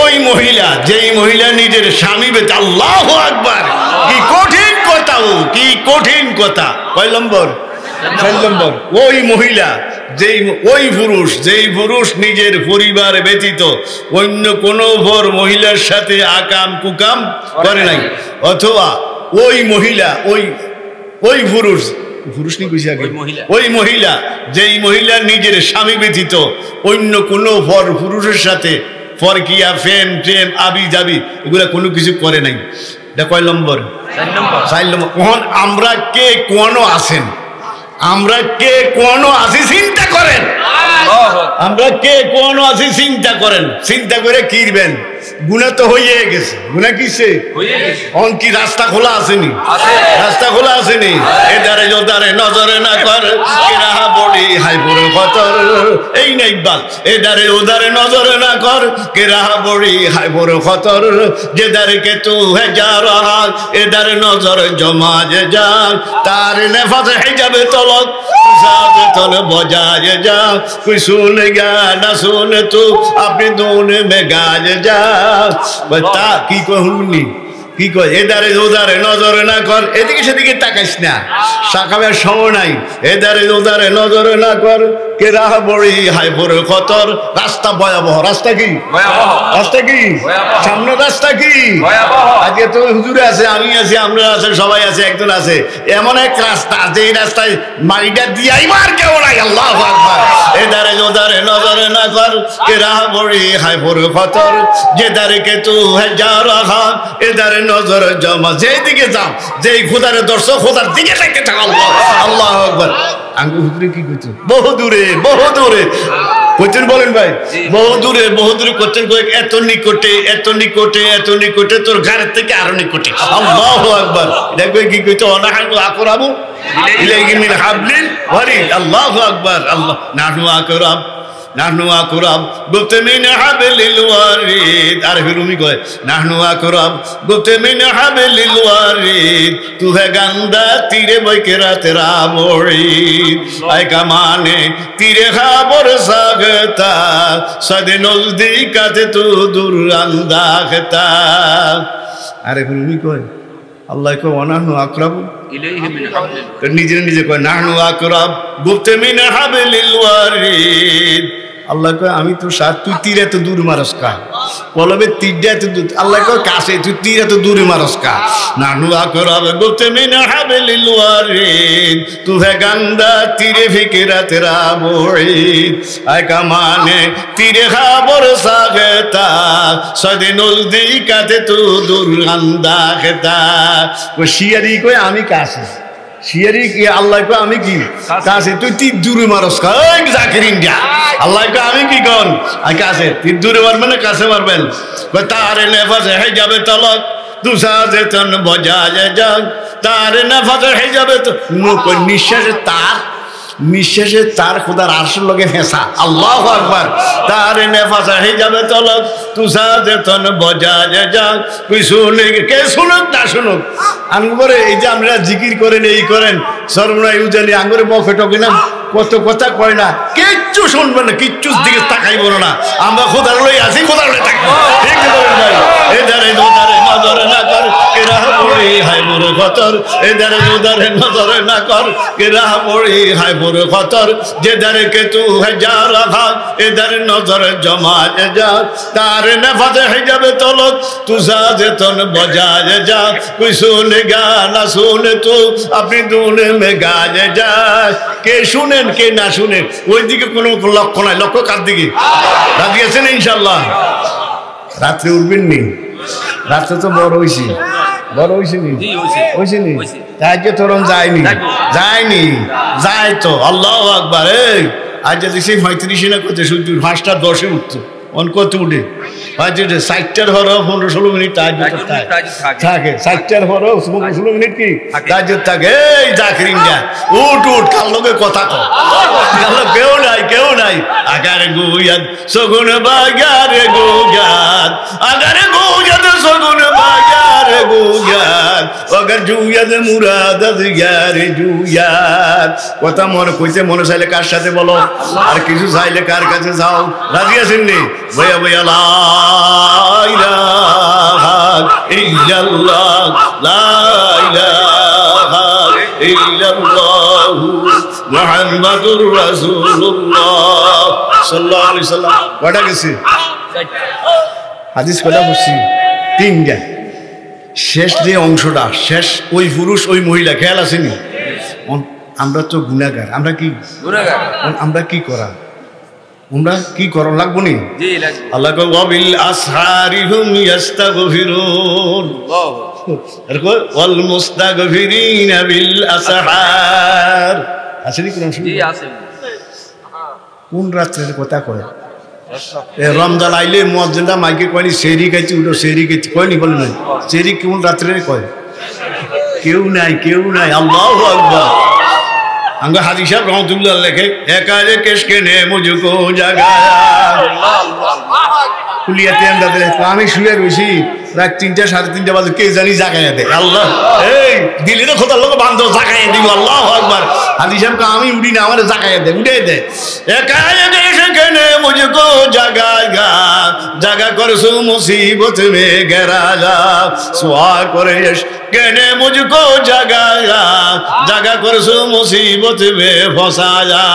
Speaker 1: ওই মহিলা যেই মহিলা নিজের স্বামী ব্যতীত আল্লাহু আকবার কি কঠিন কথা কি কঠিন কথা কয় নম্বর 4 নম্বর ওই মহিলা যেই পুরুষ নিজের পরিবার ব্যতীত অন্য কোনো পর মহিলার সাথে আকাম কুকাম করে নাই অথবা ওই মহিলা ওই পুরুষ নি কইছি আগে ওই মহিলা যেই মহিলা নিজের স্বামী ব্যতীত অন্য কোনো পর পুরুষের সাথে ফরকিয়া প্রেম আবি যাবি এগুলা কোনো কিছু করে নাই এটা কয় নম্বর 4 নম্বর এখন আমরা কে কোন আছেন আমরা কে কোন আছি চিন্তা করেন আমরা কে কোন আছি চিন্তা করেন চিন্তা করে কিরবেন গুনাহ তো হয়ে গেছে গুনাহ কিসে হয়ে গেছে অন কি রাস্তা খোলা আসেনি রাস্তা খোলা আসেনি এদারে জোদারে নজরে না কর কিরাহা বড়ি হাইপুর খতর এই নাই বাল এদারে ওদারে নজরে না কর কিরাহা বড়ি হাইপুর খতর যেদারে কে তু হে যা রহা এদারে নজর জমা যে যা তার নেফাতে হিজাবে তলক সাথে তলে বজায় যা কোই শুনে গা না শুনে তু আপনি দোনে মে গাজ যা তা কি কহুনি কি কয় এদারে ওদারে নজরে না কর এদিকে সেদিকে তাকাইস না সাকাবের সময় নাই এদারে ওদারে নজরে না কর কে রাহ বড়ি হাইপুর খতর রাস্তা ভয়াবহ রাস্তা কি রাস্তা কি সামনে রাস্তা কি আজকে তো হুজুরে আছে আমি আছি আমরা আছে সবাই আছে একজন আছে এমন এক রাস্তা যে রাস্তায় মাইটা দিয়াই মার কেউ নাই আল্লাহু আকবার এদারে ওদারে নজরে না কর কে রাহ বড়ি হাইপুর খতর যেদারে কে তু হে যা রাহা এদারে নজর জমা যেদিকে যাও যেই খোদারে দর্শক খোদার দিকে থাকতে থাক আল্লাহু আকবার আঙ্গু হুজুরে কি কইতো বহু দূরে কইতেন বলেন ভাই বহু দূরে করতেন এত নিকটে তোর ঘরের থেকে আরো নিকটে আল্লাহু আকবার দেখবে কি কইতো অনাহানু আকরাবু ইলাইহি মিন হাবলিল ওয়ারিদ আল্লাহু আকবার আল্লাহ নাহনু আকরাব গুপ্তে মিন হাবলিল ওয়ারিদ আর হিরুমি কয় নাহনু আকরাব গুপ্তে মিন হাবলিল ওয়ারিদ তু হে গঙ্গা তীরে বইকেরা তেরা মরিদ আই কামানে তীরে খবর সাগতা সদে নজদিকাতে তু দূর আন্দাখতা আর হিরুমি কয় আল্লাহ কয় ওয়ানাহনু আকরাব ইলাইহি মিন হাবলিল নিজে কয় নাহনু আকরাব গুপ্তে মিন হাবলিল ওয়ারিদ আল্লাহ কয় আমি তো সাথ তুই তীর এত দূর মারস কা কলবে তীরটা এত দূর আল্লাহ কয় কাছে তুই তীর এত দূর মারস কা নানু আকরাব গুপ্তে মিন হাবলিল ওয়ারিদ তু হে গঙ্গা তীরে ফিকিরা তেরা মুঈদ আয় কামানে তীরে খবর সাগতা সদে নজদিকাতে তু দূর আন্দাখতা ও শিয়ারি কয় আমি কাছে শিয়ারি আল্লাহ কয় আমি কি কাছে তুই তীর দূরে মারস কা ওই জাকির ইন্ডিয়া আল্লাহ কয় আমি কি কোন কাছে তীর দূরে মারবেন না কাছে মারবেন কয় তার নেফাসে হে যাবে তলক দুসাজে তন বজায় যাক তার নেফাসে হে যাবে তো নিঃশ্বাসে তার খোদার আরশের লগে ফেসা আল্লাহু আকবার তার নেফাসে হে যাবে তলক তুসাজে তন বজায় যাক তুই শুনে কে শুনুক না শুনুক আঙ্গুরে এই যে আমরা জিকির করেন এই করেন সর্বনাই উজালি আঙ্গুরে বফে টকে না কত কথা কয় না কিচ্ছু শুনবে না কিচ্ছু দিকে তাকাইব না আমরা খোদার লই আছি খোদার লই থাকবো ঠিক বলেন ভাই এদারে দোদারে নজরে না কর কেরা পড়ি হাই বড় খতর এদারে দোদারে নজরে না কর কেরা পড়ি হাই বড় খতর যেদারে কে তু হাজার রাখা এদারে নজরে জমা যা তার নেফাতে হয়ে যাবে তলক তুষা যেতন বজায় যা কুই শুনে গা না শুনে তো আপনি দুনে মে গায়ে যা কে শুনেন কে না শুনেন ওইদিকে কোনো লক্ষ্য নাই লক্ষ্য কার দিকে রাজি আছেন ইনশাল্লাহ রাত্রে উঠবেন নি রাত্রে তো বড় হয়েছি তাই যে তোরম যায়নি যাই তো আল্লাহু আকবার আজ যদি সেই 35 না করতে সূর্য 5টা 10-এ উঠতো কত উঠে ফাজরে 60টার হরো 15-16 মিনিট তাহাজ্জুদ থাকে 60টার হরো 15-16 মিনিট কি তাহাজ্জুদ থাকে। এই জাকিরিন যা উঠ কাল লোকে কথা কও কাল কেউ নাই আগারে গুয়াদ সগুন বাগারে গুয়াদ আগারে গুয়াদ সগুন বাগারে গুয়াদ আগার জুয়াদ মুরাদ দিগারে জুয়াদ কথা মনে কইতে মনে চাইলে কার সাথে বলো আর কিছু চাইলে কার কাছে যাও রাজি আছেন নি বয়া বয়া লা ইলাহা ইল্লাল্লাহ লা ইলাহা ইল্লাল্লাহ মুহাম্মাদুর রাসূলুল্লাহ সাল্লাল্লাহু আলাইহি সাল্লাম কয়টা গেছে হাদিস কয়টা বলছি তিনটা শেষ যে অংশটা শেষ ওই পুরুষ ওই মহিলা খেয়াল আসেনি আমরা তো গুনাহগার আমরা কি গুনাহগার আমরা কি করা আমরা কি করণ লাগবো নি আল্লাহ কয় ওয়াবিল আসহারিহুম ইস্তাগফিরুন ওয়াল মুস্তাগফিরিনা বিল আসহার আসেনি কোন শুনি জি আছে কোন রাত্রের কথা কয় রমজান আইলে মুয়াজ্জিনরা মাইকে কয়নি সেহরি খাইছি উঠো সেহরি খাইছি কয়নি বলে নাই সেহরি কোন রাত্রে কয় কেউ নাই আল্লাহু আকবার अंग हाजी साहब रहमतुल्लाह लिखे एकाजे किसके ने मुझको जगाया कुलियाते अंदर दे আমি শুয়ে রইছি রাত 3টা 3:30 বাজে কে জানি জাগায়া দেয় আল্লাহ এই দিলিরে খোদার লোক বান্ধব জাগায়া দিব আল্লাহু আকবার হাজি সাহেব কা আমি উঠি না আমারে জাগায়া দে উঠে দে একাजे किसके ने मुझको जगाया जगा कर सु मुसीबत में गिराया सुआ करे কেনে মুঝকো জাগায়া জাগা করছো মুসিবত মে ফসায়া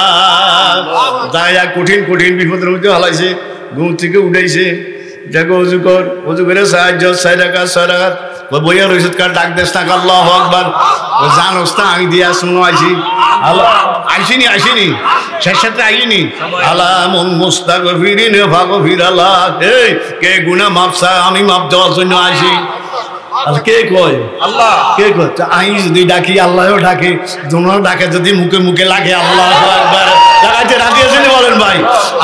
Speaker 1: দায়া কঠিন বিপদের মধ্যে হালাইছে ঘুম থেকে উঠাইছে জাগো ওযু করে সাহায্য 6 রাকাত 6 রাকাত বইয়া রইছত কার ডাক দেস না আল্লাহু আকবার ও জানোস না আমি দিয়া শুনো আইছি আল্লাহ আইছিনি শেষতে আইনি আলামুল মুস্তাগফিরিন ফাগফিরাল্লাহ এই কে গুনাহ মাফ চা আমি মাফ দেওয়ার জন্য আইছি আর কে কয় আল্লাহ কে কয় আমি যদি ডাকি আল্লাহও ডাকে দুনো ডাকে যদি মুখে মুখে লাগে আল্লাহু আকবার ডাকাতে রাজি আছেন বলেন ভাই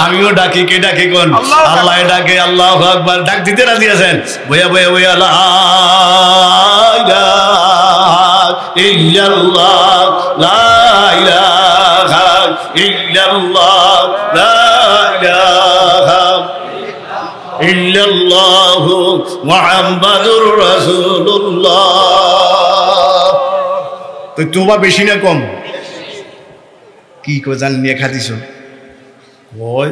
Speaker 1: আমিও ডাকি কে ডাকে কোন আল্লাহ ডাকে আল্লাহু আকবার ডাক দিতে রাজি আছেন বয়া লা ইলাহা ইল্লাল্লাহ লা ইলাহা ইল্লাল্লাহ লা ইলাহা ইল্লাল্লাহু মুহাম্মাদুর রাসূলুল্লাহ তো তোবা বেশি না কম কি কো জান নিয়ে খাদিছ ওই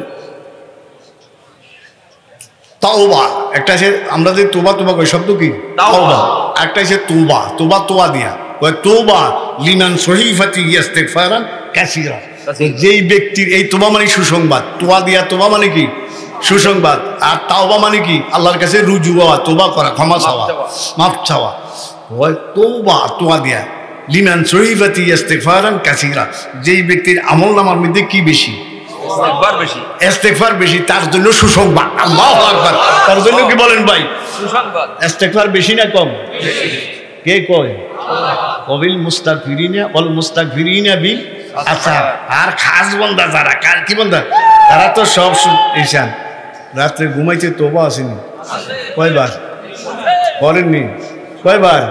Speaker 1: তাওবা একটা আছে আমরা যে তোবা কই শব্দ কি তাওবা একটা আছে তোবা দিয়া কই তোবা লিমান সহিফাতি ইস্তিগফারান কাসীরা যেই ব্যক্তির এই তোবা মানে সুসংবাদ তোবা মানে কি সুসংবাদ আর তাওবা মানে কি আল্লাহর কাছে রুজু হওয়া তোবা করা ক্ষমা চাওয়া মাফ চাওয়া ওই তোবা দিয়া লিমান সহিফাতি ইস্তিগফারান কাসীরা যেই ব্যক্তির আমলনামার মধ্যে কি বেশি ইস্তিগফার বেশি তার জন্য সুসংবাদ আল্লাহু আকবার তার জন্য কি বলেন ভাই সুসংবাদ ইস্তিগফার বেশি না কম কে কয় কবিল মুস্তাগফিরিনা ওয়াল মুস্তাগফিরিনা বিল আসহার আর খাস বান্দা যারা কার কি বান্দা তারা তো সব ঈশান রাতে ঘুমাইতে তোবা আসেনি কয়বার করেননি কয়বার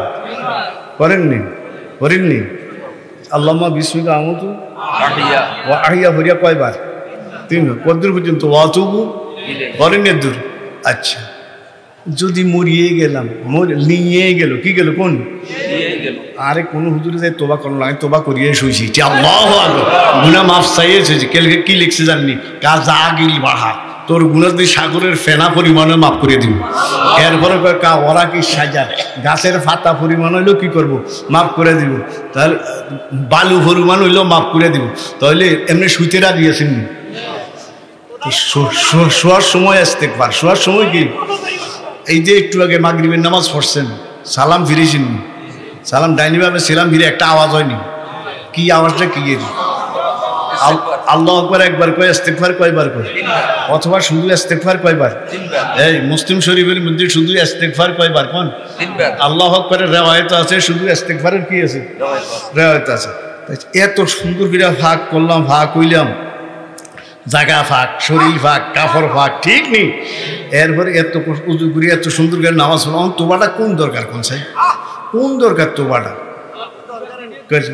Speaker 1: করেননি আল্লাহুম্মা বিসমিকা আমুতু ওয়া আহইয়া ভরিয়া কয়বার তিন কদ্দুর পর্যন্ত ওয়াতুবু করেননি দূর আচ্ছা যদি মরিয়ে গেলাম নিয়ে গেল কি গেল কোন আরে কোন হুজুরে যাই তোবা করলো না তোবা করিয়ে শুইছি আল্লাহু আকবার গুনাহ মাফ চাইছে কেলকে কি লিখছে জাননি কাজাগিল বাহা তোর গুনাহ দিয়ে সাগরের ফেনা পরিমাণে মাফ করে দিব এরপরে কয় কা ওরা কি সাজা গাছের পাতা পরিমাণ হইলো কি করব মাফ করে দিব তাহলে বালু পরিমাণ হইলো মাফ করে দিব তাহলে এমনি শুইতে রাজি আছেন নি শোয়ার সময় ইস্তেগফার শোয়ার সময় কি এই যে একটু আগে মাগরিবের নামাজ পড়ছেন সালাম ফিরেছেন সালাম ডাইনি ভাবে সালাম ফিরে একটা আওয়াজ হয়নি কি আওয়াজটা কি এর আল্লাহু আকবার একবার কয় ইস্তেগফার কয়বার কয় অথবা শুধু ইস্তেগফার কয়বার এই মুসলিম শরীফের মধ্যে শুধু ইস্তেগফার কয়বার কোন তিনবার আল্লাহু আকবারের riwayat আছে শুধু ইস্তেগফারের কি আছে riwayat আছে এত সুন্দর করে ভাগ করলাম ভাগ কইলাম জায়গা ফাঁক, শরীর ফাঁক, কাপড় ফাঁক, ঠিক নেই। এরপরে এত উজু করি, এত সুন্দর করে নামাজ পড়ো, তোবাটা কোন দরকার? কোন সাই কোন দরকার তোবাটা?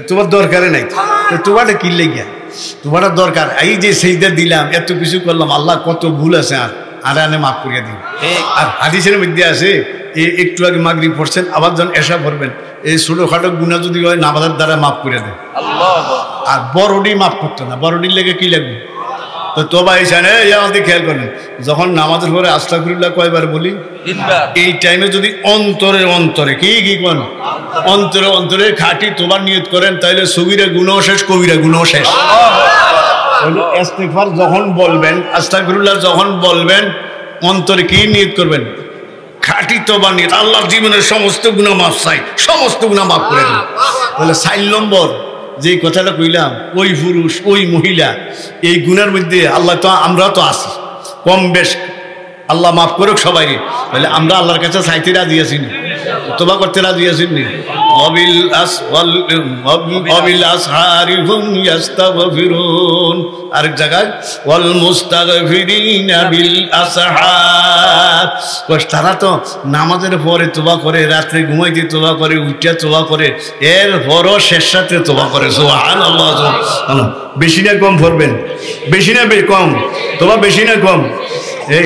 Speaker 1: তোমার দরকারে নাই, তোবাটা কি লেগে? তোমারটা দরকার এই যে সেইটা দিলাম, এত কিছু করলাম, আল্লাহ কত ভুল আছে আর আনে মাফ করিয়া দিন। আর হাদিসের মধ্যে আছে একটু আগে মাগরিব পড়ছেন, আবার যখন এশা পড়বেন, এই ছোটখাটো গুনাহ যদি হয় নামাজের দ্বারা মাফ করে দেন। আর বড়ডি মাফ করতো না, বড়ডির লেগে কি লাগবে? তো তোবা হিসান আমাদের খেয়াল করেন, যখন নামাজের পরে আস্তাগফিরুল্লাহ কয়বার বলি? এই টাইমে যদি অন্তরে অন্তরে কি করেন, অন্তরে অন্তরে খাঁটি তোবার নিয়ত করেন, তাইলে সগীরা গুনাহ শেষ, কবিরা গুনাহ শেষ। ইস্তিগফার যখন বলবেন, আস্তাগফিরুল্লাহ যখন বলবেন, অন্তরে কি নিয়ত করবেন? খাঁটি তোবা নিয়ত, আল্লাহর জীবনের সমস্ত গুনাহ মাফ চাই, সমস্ত গুনাহ মাফ করে দেন। তাহলে 4 নম্বর যে কথাটা কইলাম, ওই পুরুষ ওই মহিলা এই গুনার মধ্যে আল্লাহ তো, আমরা তো আছি কম বেশ, আল্লাহ মাফ করুক সবাই। তাহলে আমরা আল্লাহর কাছে চাইতে রাজি আছি না, তোবা করতে রাজি আছি না? ওয়াবিল আসহারি হুম ইস্তাগফিরুন, আরেক জায়গায় ওয়াল মুস্তাগফিরিনা বিল আসহার। তারা তো নামাজের পরে তোবা করে, রাত্রে ঘুমাইতে তোবা করে, উঠিয়া তোবা করে, এর পরও শেষ রাতে তোবা করে। সুবহানাল্লাহ। বেশি না কম পড়বেন? বেশি না কম? তোবা বেশি না কম? এই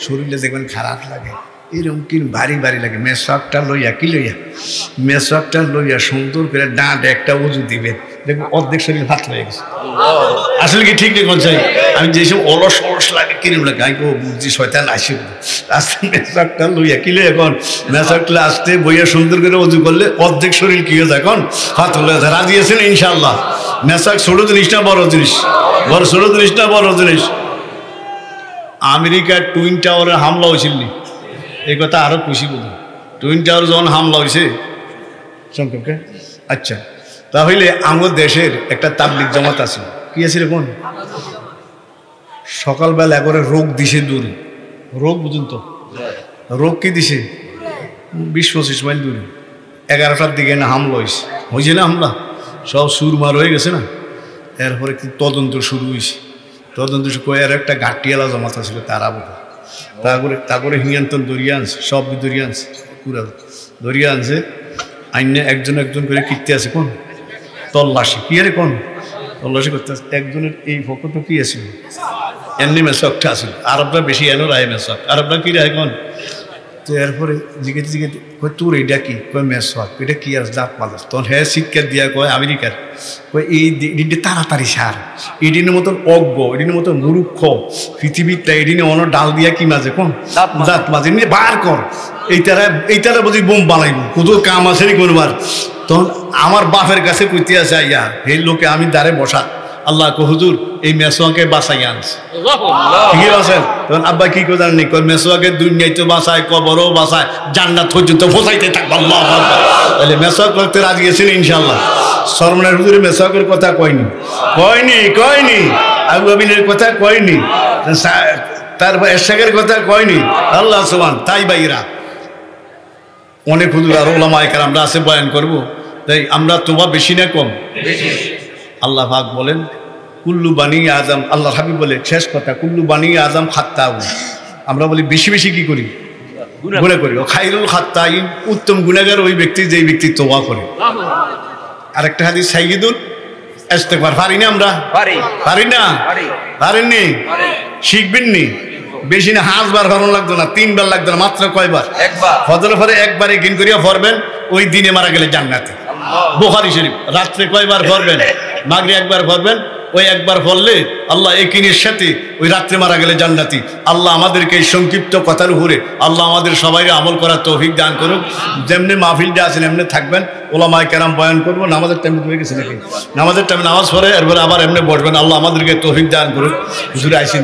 Speaker 1: শরীরে দেখবেন খারাপ লাগে, এরকম কি ভারী ভারী লাগে, মেসওয়াকটা লইয়া কি লইয়া, মেসওয়াকটা লইয়া সুন্দর করে ডাঁট একটা উজু দিবেন, দেখবেন অর্ধেক শরীর ভাত হয়ে গেছে। আসলে কি ঠিক নেই? কোন চাই আমি যেসব অলস অলস লাগে কিরম লাগে, আমি বুঝছি শয়তান আসে, আস্তে মেসওয়াকটা লইয়া কি লই, এখন মেসওয়াকটা আসতে বইয়া সুন্দর করে উজু করলে অর্ধেক শরীর কি হয়ে যায়, এখন হাত হয়ে যায়। রাজি আছেন ইনশাআল্লাহ? মেসওয়াক ছোট জিনিস না বড় জিনিস? বড় ছোট জিনিস না বড় জিনিস? আমেরিকার টুইন টাওয়ারে হামলা হয়েছিল, এই কথা আরো খুশি বলি। টুইন টাওয়ার যখন হামলা হয়েছে সম্পর্কে, আচ্ছা তাহলে আমার দেশের একটা তাবলিগ জামাত আছে, কি আছে রে কোন, সকালবেলা একবারে রোগ দিছে দূরে, রোগ বুঝুন তো, রোগ কি দিছে 20-25 মাইল দূরে, 11টার দিকে না হামলা হয়েছে না, হামলা সব সুরমার হয়ে গেছে না। এরপরে কি তদন্ত শুরু হয়েছে, তদন্ত কয়ার একটা ঘাটিয়ালা জমাত ছিল, তারা বোধ তারপরে হিয়ান্তন দরিয়া আনছে, সব দরিয়া আনছে, পুরা দরিয়া আনছে, আইনে একজন করে কীর্তি আছে, কোন তল্লাশি কি আরে কোন তল্লাশি করতে আছে। একজনের এই ফটো কি আছে, এমনি মেসকটা আছে, আরবরা বেশি এনো রায় মেসক, আরবরা কি রায় কোন। তো এরপরে জিজ্ঞেস কয় তোর এইটা কি, কয় মেসক, এটা কি আছে দাঁত পালাস, তখন হ্যাঁ শিক্ষার দিয়া কয় আমেরিকার, কয় এই দিনটা তাড়াতাড়ি সার, এই দিনের মতন অজ্ঞ, এই দিনের মতন মূর্খ পৃথিবীটা, এই দিনে অন্য ডাল দিয়া কি মাঝে কোন দাঁত মাঝে নিয়ে বার কর, এইটারা বুঝি বোম বানাইব, কত কাম আছে নি করবার। তখন আমার বাপের কাছে কইতে আছে, আইয়া এই লোকে আমি দাঁড়ে বসা, আল্লাহ কো হুজুর এই মেসোয়াকে বাঁচাই আনছে, ঠিকই আছেন। তখন আব্বা কি করে জানেন, মেসোয়াকে দুনিয়াতে বাঁচায়, কবরও বাঁচায়, জান্নাত পর্যন্ত পৌঁছাইতে থাকবো। আল্লাহ তাহলে মেসোয়াক করতে রাজি আছেন ইনশাল্লাহ? সরমনের হুজুরে মেসোয়াকের কথা কয়নি, আবু আবিনের কথা কয়নি, তারপর এরশাকের কথা কয়নি, আল্লাহ সুবহান। তাই ভাইরা অনেক হুজুর আর ওলামায়ে কেরামরা আছে, বয়ান করবো, তাই আমরা তোবা বেশি না কম? আল্লাহ পাক বলেন কুল্লু বানি আজম, আল্লাহ হাবিব বলে শেষ কথা, কুল্লু বানি আজম খাত্তাউ। আমরা বলি বেশি বেশি কি করি, গুনাহ করি। ও খাইরুল খাত্তাইন, উত্তম গুনাহগার ওই ব্যক্তি যেই ব্যক্তি তোবা করে। আরেকটা হাদিস সাইয়্যিদুল ইস্তিগফার, পারি না আমরা? পারি না? পারেননি? শিখবেন নি? বেশি না, 5 বার পড়ানো লাগতো না, 3 বার লাগতো না, মাত্র কয়বার? একবার। ফজরের পরে একবারে গিন করিয়া পড়বেন, ওই দিনে মারা গেলে জান্নাতে। বুখারী শরীফ। রাত্রে কয়বার পড়বেন? মাগরিব একবার পড়বেন, ওই একবার পড়লে আল্লাহ একিনের সাথে ওই রাত্রে মারা গেলে জান্নাতি। আল্লাহ আমাদেরকে এই সংক্ষিপ্ত কথার উপরে আল্লাহ আমাদের সবাই আমল করার তৌফিক দান করুক। যেমনি মাহফিলটা আছেন এমনি থাকবেন, ওলামায়ে কেরাম বয়ান করবো, নামাজের টাইম হয়ে গেছে নাকি, নামাজের টাইমে নামাজ পড়ে এরপরে আবার এমনি বসবেন। আল্লাহ আমাদেরকে তৌফিক দান করুক। হুজুর আইসেন।